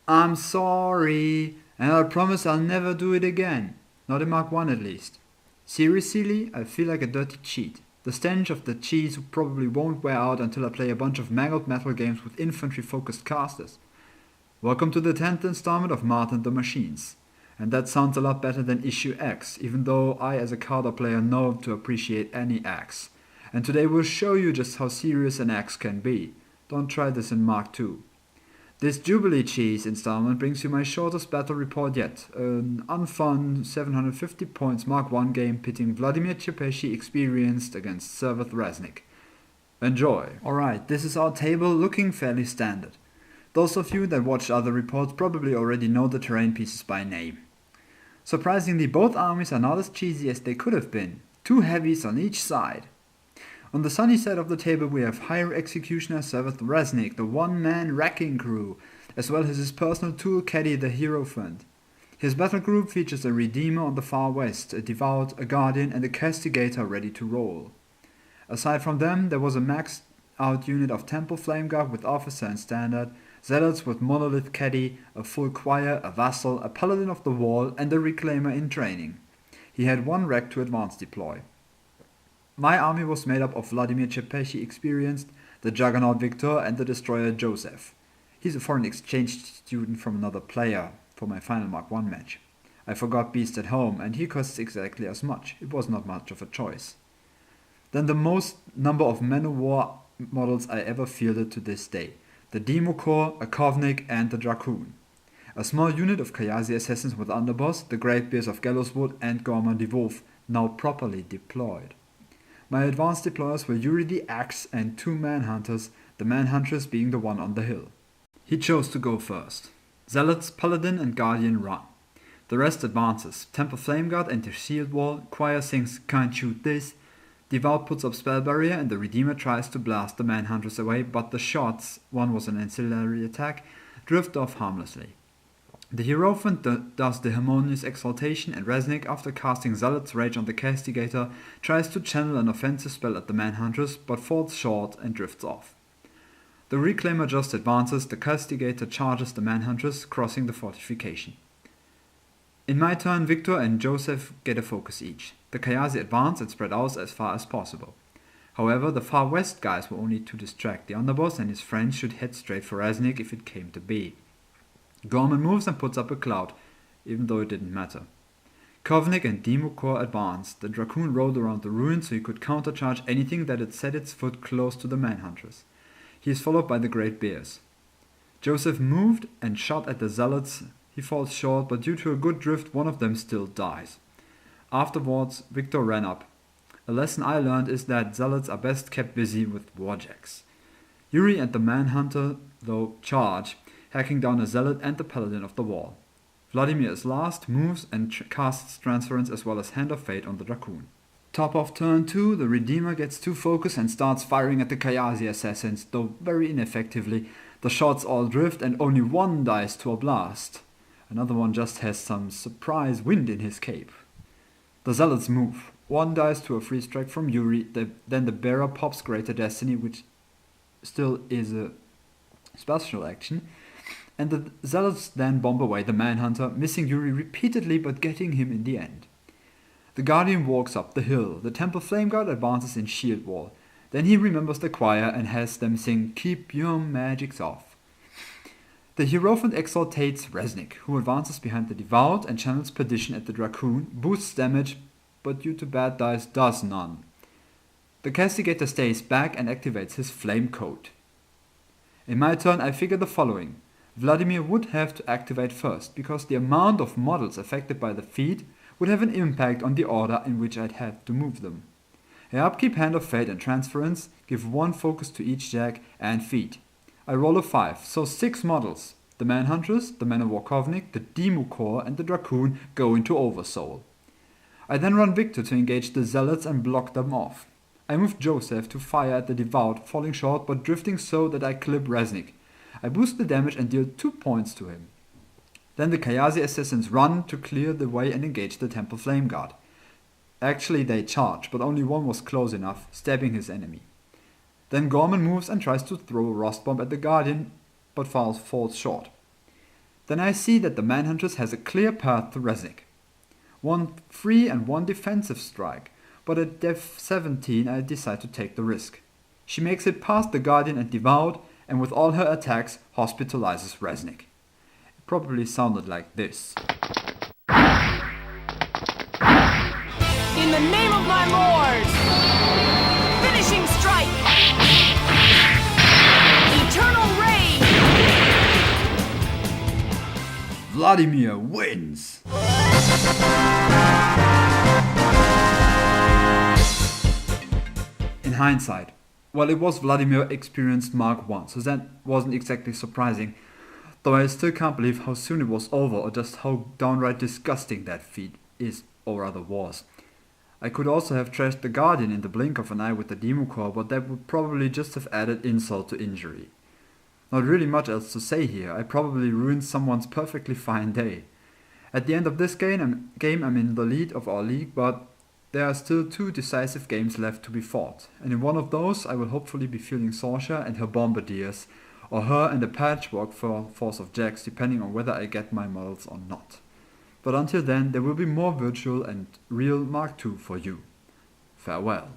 I'm sorry, and I promise I'll never do it again. Not in Mark 1 at least. Seriously, I feel like a dirty cheat. The stench of the cheese probably won't wear out until I play a bunch of mangled metal games with infantry-focused casters. Welcome to the 10th installment of Marth and the Machines. And that sounds a lot better than Issue X, even though I as a Carter player know to appreciate any X. And today we'll show you just how serious an X can be. Don't try this in Mark 2. This Jubilee Cheese installment brings you my shortest battle report yet, an unfun 750 points Mark 1 game pitting Vladimir Chepeshi experienced against Serveth Reznik. Enjoy! Alright, this is our table looking fairly standard. Those of you that watched other reports probably already know the terrain pieces by name. Surprisingly, both armies are not as cheesy as they could have been, two heavies on each side. On the sunny side of the table we have Higher Executioner Serveth Reznik, the one-man wrecking crew, as well as his personal tool caddy, the Hierophant. His battle group features a Redeemer on the far west, a Devout, a Guardian and a Castigator ready to roll. Aside from them, there was a maxed out unit of Temple Flame Guard with Officer and Standard, Zealots with Monolith Caddy, a full choir, a Vassal, a Paladin of the Wall and a Reclaimer in training. He had one wreck to advance deploy. My army was made up of Vladimir Chepeshi experienced, the Juggernaut Victor and the Destroyer Joseph. He's a foreign exchange student from another player for my final Mark 1 match. I forgot Beast at home and he costs exactly as much. It was not much of a choice. Then the most number of men of war models I ever fielded to this day. The Demo Corps, a Kovnik and the Dracoon. A small unit of Kayazi assassins with Underboss, the Great Bears of Gallowswood and Gorman the Wolf, now properly deployed. My advanced deployers were Yuri the Axe and two Manhunters, the Manhuntress being the one on the hill. He chose to go first. Zealots, Paladin and Guardian run. The rest advances. Temple Flame Guard enters Shield Wall, Choir sings Can't Shoot This, Devout puts up Spell Barrier and the Redeemer tries to blast the Manhunters away, but the shots, one was an ancillary attack, drift off harmlessly. The Hierophant does the Harmonious Exaltation and Reznik, after casting Zealot's Rage on the Castigator, tries to channel an offensive spell at the Manhunters, but falls short and drifts off. The Reclaimer just advances, the Castigator charges the Manhunters, crossing the fortification. In my turn, Victor and Joseph get a focus each. The Kayazi advance and spread out as far as possible. However, the far west guys were only to distract the underboss and his friends should head straight for Reznik if it came to be. Gorman moves and puts up a cloud, even though it didn't matter. Kovnik and Demo Corps advanced. The Dracoon rolled around the ruin so he could countercharge anything that had set its foot close to the Manhunters. He is followed by the Great Bears. Joseph moved and shot at the Zealots. He falls short, but due to a good drift one of them still dies. Afterwards, Victor ran up. A lesson I learned is that Zealots are best kept busy with warjacks. Yuri and the Manhunter, though, charge, hacking down a Zealot and the Paladin of the Wall. Vladimir is last, moves and casts Transference as well as Hand of Fate on the Dracoon. Top of turn 2, the Redeemer gets too focused and starts firing at the Kayazi assassins, though very ineffectively. The shots all drift and only one dies to a blast. Another one just has some surprise wind in his cape. The Zealots move. One dies to a free strike from Yuri, then the Bearer pops Greater Destiny, which still is a special action, and the Zealots then bomb away the Manhunter, missing Yuri repeatedly but getting him in the end. The Guardian walks up the hill. The Temple Flame Guard advances in Shield Wall. Then he remembers the choir and has them sing Keep Your Magics Off. The Hierophant exaltates Reznik, who advances behind the Devout and channels Perdition at the Dracoon, boosts damage, but due to bad dice does none. The Castigator stays back and activates his Flame Coat. In my turn I figure the following. Vladimir would have to activate first, because the amount of models affected by the feat would have an impact on the order in which I'd have to move them. I upkeep Hand of Fate and Transference, give one focus to each jack and feat. I roll a 5, so 6 models. The Manhunters, the Men of War Kovnik, the Demo Corps and the Dracoon go into Oversoul. I then run Victor to engage the Zealots and block them off. I move Joseph to fire at the Devout, falling short but drifting so that I clip Reznik. I boost the damage and deal 2 points to him. Then the Kayazi assassins run to clear the way and engage the Temple Flame Guard. Actually they charge, but only one was close enough, stabbing his enemy. Then Gorman moves and tries to throw a Rust Bomb at the Guardian, but falls short. Then I see that the Manhunters has a clear path to Reznik. 1 free and 1 defensive strike, but at def 17 I decide to take the risk. She makes it past the Guardian and Devout, and with all her attacks hospitalizes Reznik. It probably sounded like this. In the name of my lord! Finishing strike! Eternal ray! Vladimir wins! In hindsight, well, it was Vladimir experienced Mark 1, so that wasn't exactly surprising, though I still can't believe how soon it was over or just how downright disgusting that feat is, or rather was. I could also have trashed the Guardian in the blink of an eye with the Demo Core, but that would probably just have added insult to injury. Not really much else to say here, I probably ruined someone's perfectly fine day. At the end of this game I'm in the lead of our league, but there are still 2 decisive games left to be fought, and in one of those I will hopefully be fielding Sorsha and her Bombardiers, or her and a patchwork force of Jacks, depending on whether I get my models or not. But until then, there will be more virtual and real Mark II for you. Farewell.